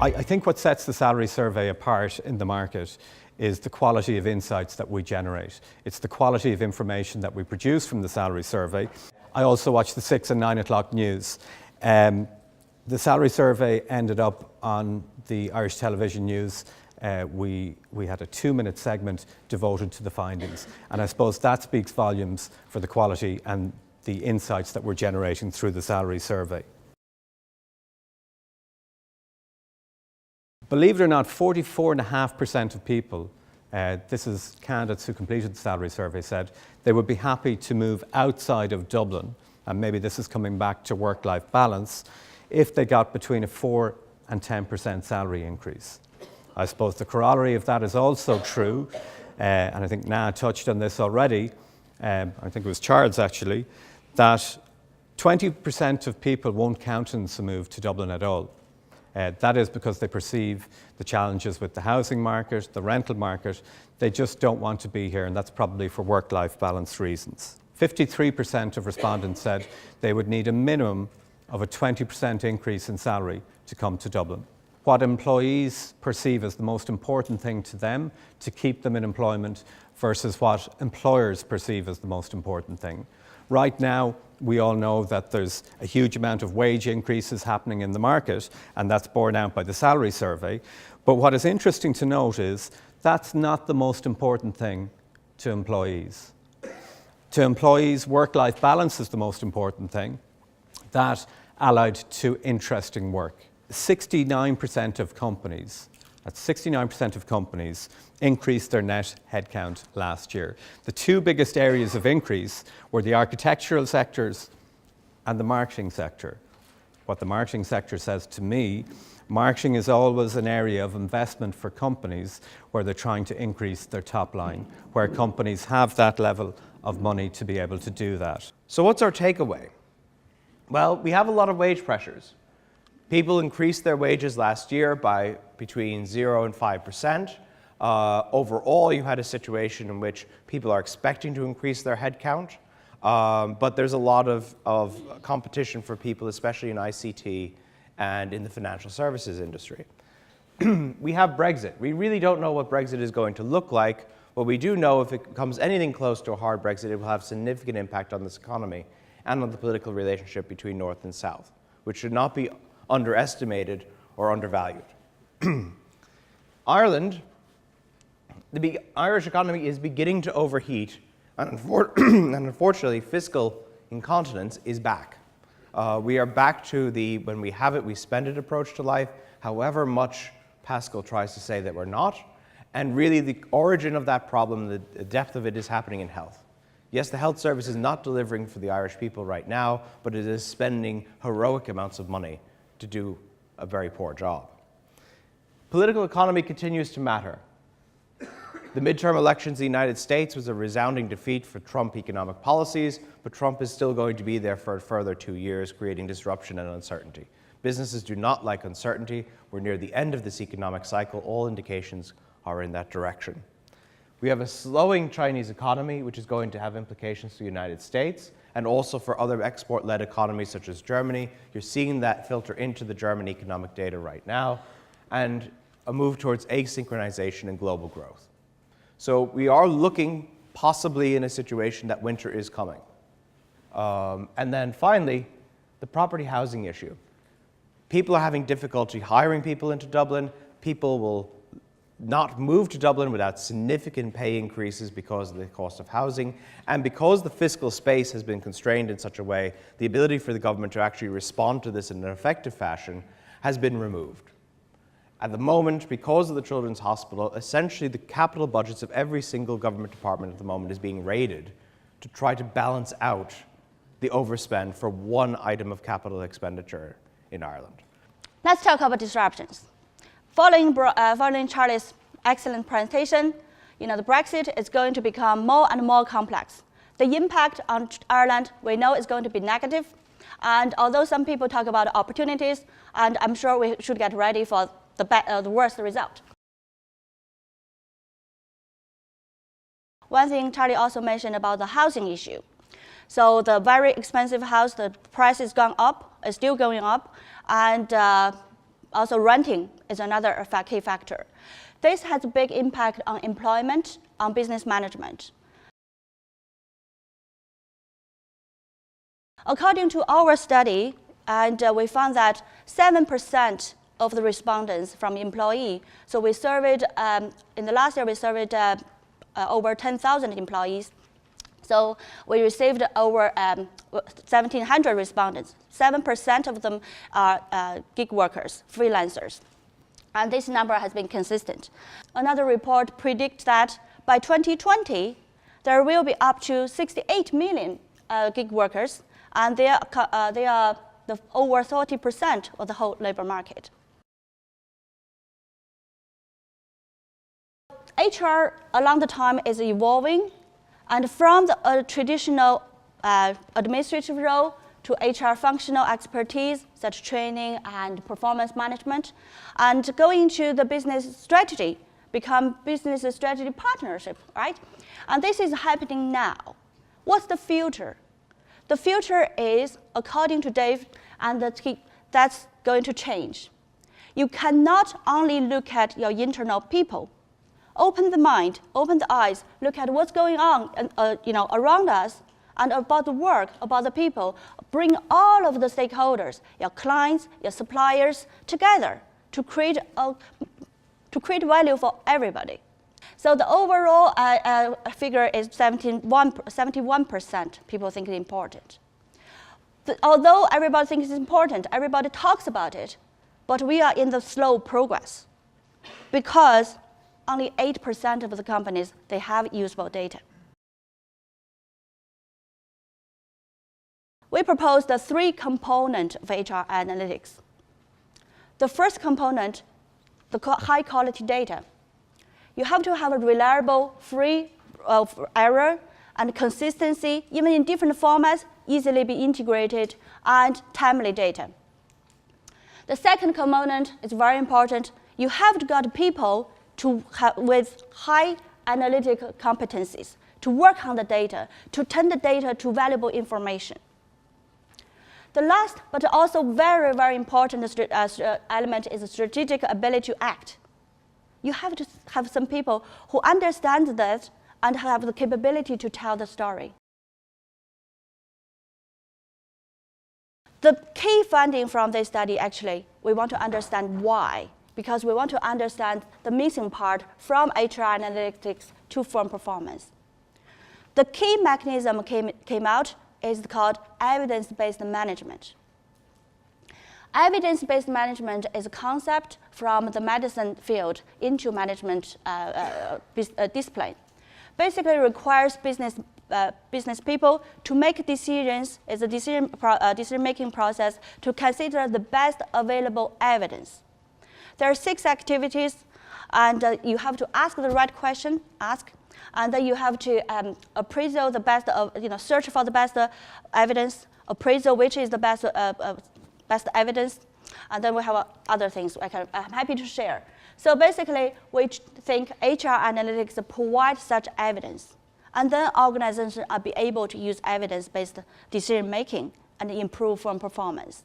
I think what sets the salary survey apart in the market is the quality of insights that we generate. It's the quality of information that we produce from the salary survey. I also watch the 6 and 9 o'clock news. The salary survey ended up on the Irish television news. We had a 2-minute segment devoted to the findings. And I suppose that speaks volumes for the quality and the insights that we're generating through the salary survey. Believe it or not, 44.5% of people, this is candidates who completed the salary survey, said they would be happy to move outside of Dublin, and maybe this is coming back to work-life balance, if they got between a 4 and 10% salary increase. I suppose the corollary of that is also true, and I think Na touched on this already, I think it was Charles actually, that 20% of people won't countenance a move to Dublin at all. That is because they perceive the challenges with the housing market, the rental market. They just don't want to be here, and that's probably for work-life balance reasons. 53% of respondents said they would need a minimum of a 20% increase in salary to come to Dublin. What employees perceive as the most important thing to them to keep them in employment versus what employers perceive as the most important thing. Right now, we all know that there's a huge amount of wage increases happening in the market, and that's borne out by the salary survey. But what is interesting to note is that's not the most important thing to employees. To employees, work-life balance is the most important thing, that allied to interesting work. 69% of companies, that's 69% of companies, increased their net headcount last year. The two biggest areas of increase were the architectural sectors and the marketing sector. What the marketing sector says to me, marketing is always an area of investment for companies where they're trying to increase their top line, where companies have that level of money to be able to do that. So what's our takeaway? Well, we have a lot of wage pressures. People increased their wages last year by between 0 and 5%. Overall, you had a situation in which people are expecting to increase their headcount, but there's a lot of competition for people, especially in ICT and in the financial services industry. We have Brexit. We really don't know what Brexit is going to look like, but we do know if it comes anything close to a hard Brexit, it will have significant impact on this economy and on the political relationship between North and South, which should not be underestimated or undervalued. Ireland, the Irish economy is beginning to overheat, and unfortunately, fiscal incontinence is back. We are back to the when we have it, we spend it approach to life, however much Pascal tries to say that we're not. And really, the origin of that problem, the depth of it, is happening in health. Yes, the health service is not delivering for the Irish people right now, but it is spending heroic amounts of money to do a very poor job. Political economy continues to matter. The midterm elections in the United States was a resounding defeat for Trump economic policies, but Trump is still going to be there for a further 2 years, creating disruption and uncertainty. Businesses do not like uncertainty. We're near the end of this economic cycle. All indications are in that direction. We have a slowing Chinese economy, which is going to have implications for the United States and also for other export-led economies such as Germany. You're seeing that filter into the German economic data right now, and a move towards asynchronization and global growth. So we are looking possibly in a situation that winter is coming. And then finally, the property housing issue. People are having difficulty hiring people into Dublin. People will not move to Dublin without significant pay increases because of the cost of housing. And because the fiscal space has been constrained in such a way, the ability for the government to actually respond to this in an effective fashion has been removed. At the moment, because of the Children's Hospital, essentially the capital budgets of every single government department at the moment is being raided to try to balance out the overspend for one item of capital expenditure in Ireland. Let's talk about disruptions. Following Charlie's excellent presentation, the Brexit is going to become more and more complex. The impact on Ireland, we know, is going to be negative. And although some people talk about opportunities, and I'm sure we should get ready for the worst result. One thing Charlie also mentioned about the housing issue. So the very expensive house, the price is gone up, is still going up, and Also, renting is another key factor. This has a big impact on employment, on business management. According to our study, and we found that 7% of the respondents from employee. So we surveyed, in the last year, we surveyed over 10,000 employees. So we received over 1,700 respondents. 7% of them are gig workers, freelancers. And this number has been consistent. Another report predicts that by 2020, there will be up to 68 million gig workers, and they are over 30% of the whole labor market. HR along the time is evolving, and from the traditional administrative role to HR functional expertise, such training and performance management, and going to the business strategy, become business strategy partnership, right? And this is happening now. What's the future? The future is, according to Dave, and that's going to change. You cannot only look at your internal people. Open the mind, open the eyes, look at what's going on around us and about the work, about the people. Bring all of the stakeholders, your clients, your suppliers, together to create value for everybody. So the overall figure is 71% people think it's important. Although everybody thinks it's important, everybody talks about it, but we are in the slow progress because only 8% of the companies, they have usable data. We proposed the 3 components of HR analytics. The first component, the high quality data. You have to have a reliable, free of error and consistency, even in different formats, easily be integrated, and timely data. The second component is very important. You have to got people with high analytic competencies to work on the data, to turn the data to valuable information. The last, but also very, very important element is the strategic ability to act. You have to have some people who understand that and have the capability to tell the story. The key finding from this study, actually, we want to understand why, because we want to understand the missing part from HR analytics to firm performance. The key mechanism came out is called evidence-based management. Evidence-based management is a concept from the medicine field into management discipline. Basically requires business people to make decisions, is a decision-making process to consider the best available evidence. There are 6 activities, and you have to ask the right question, and then you have to appraisal the best, search for the best evidence, appraisal which is the best evidence, and then we have other things I'm happy to share. So basically, we think HR analytics provide such evidence, and then organizations are be able to use evidence-based decision-making and improve firm performance.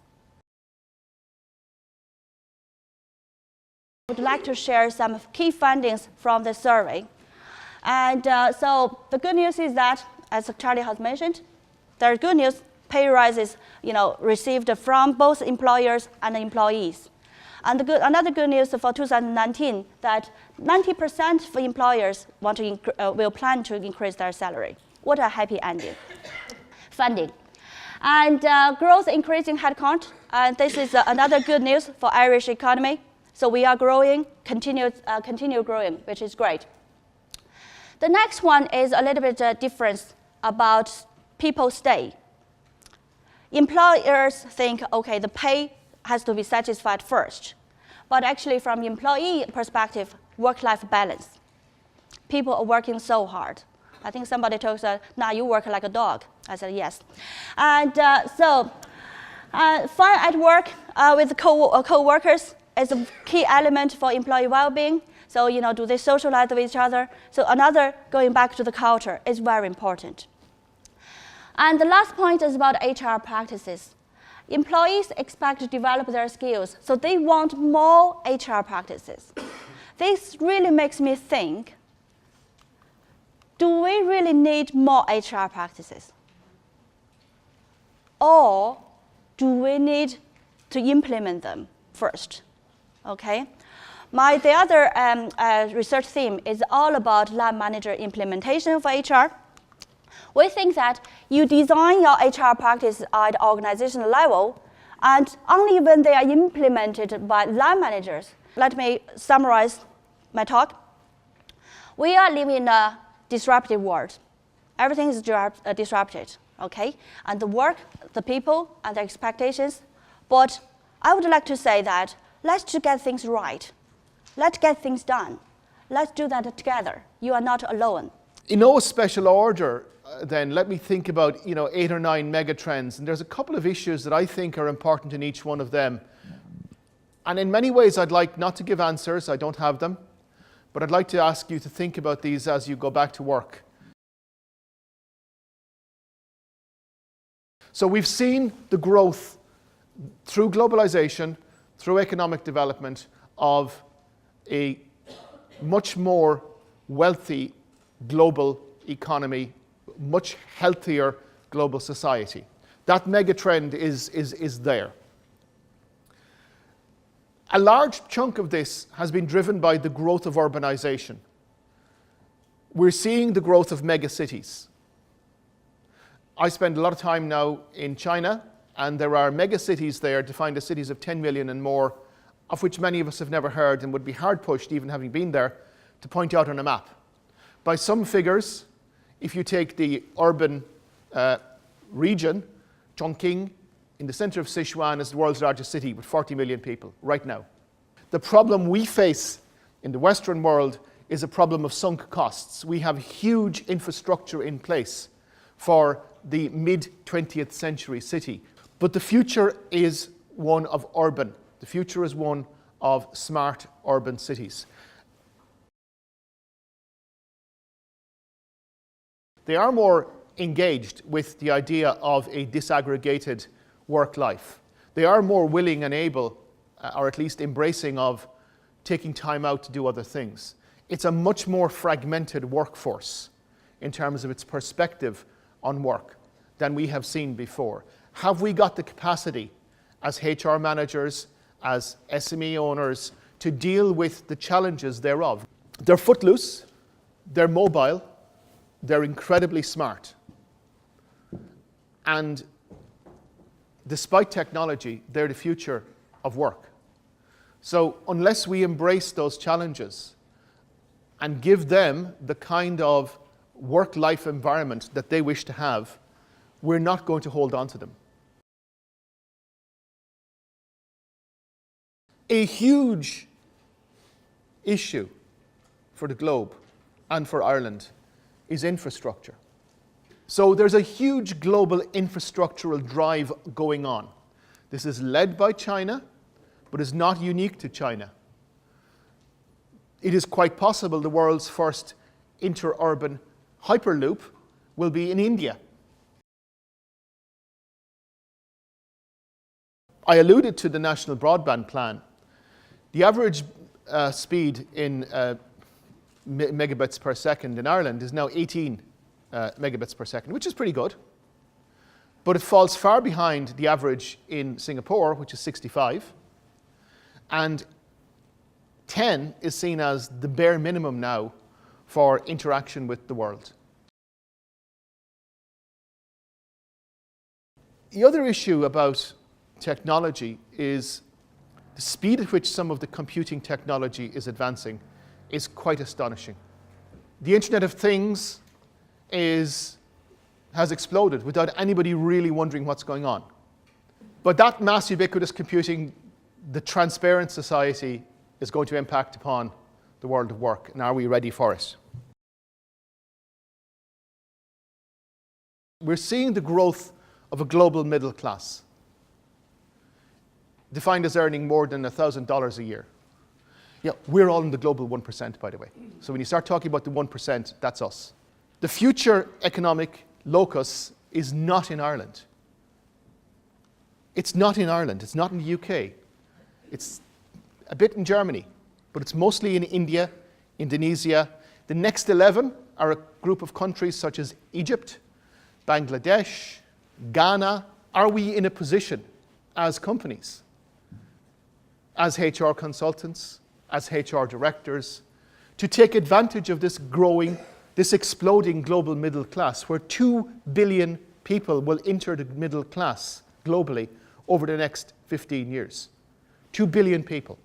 I would like to share some key findings from the survey. And so the good news is that, as Charlie has mentioned, there's good news, pay rises received from both employers and employees. And another good news for 2019, that 90% of employers will plan to increase their salary. What a happy ending. Funding. And growth increasing headcount. And this is another good news for Irish economy. So we are growing, continue growing, which is great. The next one is a little bit difference about people stay. Employers think, okay, the pay has to be satisfied first. But actually, from the employee perspective, work-life balance. People are working so hard. I think somebody told us, "Nah, you work like a dog." I said, yes. And fun at work with co-workers is a key element for employee well-being. So, do they socialize with each other? So another, going back to the culture, is very important. And the last point is about HR practices. Employees expect to develop their skills, so they want more HR practices. This really makes me think, do we really need more HR practices? Or do we need to implement them first? Okay. The other research theme is all about lab manager implementation for HR. We think that you design your HR practice at organizational level, and only when they are implemented by lab managers. Let me summarize my talk. We are living in a disruptive world. Everything is disrupted, okay? And the work, the people, and their expectations. But I would like to say that let's get things right. Let's get things done. Let's do that together. You are not alone. In no special order, then, let me think about 8 or 9 megatrends. And there's a couple of issues that I think are important in each one of them. And in many ways, I'd like not to give answers. I don't have them. But I'd like to ask you to think about these as you go back to work. So we've seen the growth through globalization, through economic development, of a much more wealthy global economy, much healthier global society. That megatrend is there. A large chunk of this has been driven by the growth of urbanization. We're seeing the growth of megacities. I spend a lot of time now in China, and there are megacities there, defined as cities of 10 million and more, of which many of us have never heard and would be hard pushed, even having been there, to point out on a map. By some figures, if you take the urban region, Chongqing, in the center of Sichuan, is the world's largest city with 40 million people right now. The problem we face in the Western world is a problem of sunk costs. We have huge infrastructure in place for the mid-20th century city. But the future is one of urban. The future is one of smart urban cities. They are more engaged with the idea of a disaggregated work life. They are more willing and able, or at least embracing of taking time out to do other things. It's a much more fragmented workforce in terms of its perspective on work than we have seen before. Have we got the capacity as HR managers, as SME owners, to deal with the challenges thereof? They're footloose, they're mobile, they're incredibly smart. And despite technology, they're the future of work. So unless we embrace those challenges and give them the kind of work-life environment that they wish to have, we're not going to hold on to them. A huge issue for the globe and for Ireland is infrastructure. So there's a huge global infrastructural drive going on. This is led by China, but is not unique to China. It is quite possible the world's first inter-urban hyperloop will be in India. I alluded to the National Broadband Plan. The average speed in megabits per second in Ireland is now 18 megabits per second, which is pretty good. But it falls far behind the average in Singapore, which is 65. And 10 is seen as the bare minimum now for interaction with the world. The other issue about technology is the speed at which some of the computing technology is advancing is quite astonishing. The Internet of Things has exploded without anybody really wondering what's going on. But that mass ubiquitous computing, the transparent society, is going to impact upon the world of work, and are we ready for it? We're seeing the growth of a global middle class, defined as earning more than $1,000 a year. Yeah, we're all in the global 1%, by the way. So when you start talking about the 1%, that's us. The future economic locus is not in Ireland. It's not in Ireland, it's not in the UK. It's a bit in Germany, but it's mostly in India, Indonesia. The next 11 are a group of countries such as Egypt, Bangladesh, Ghana. Are we in a position as companies, as HR consultants, as HR directors, to take advantage of this growing, this exploding global middle class, where 2 billion people will enter the middle class globally over the next 15 years? 2 billion people.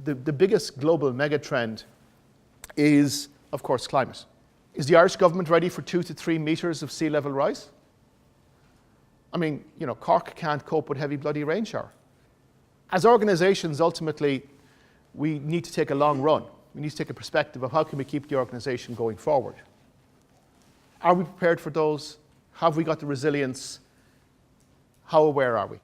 The biggest global megatrend is, of course, climate. Is the Irish government ready for 2 to 3 meters of sea level rise? I mean, you know, Cork can't cope with heavy bloody rain shower. As organizations, ultimately, we need to take a long run. We need to take a perspective of how can we keep the organization going forward. Are we prepared for those? Have we got the resilience? How aware are we?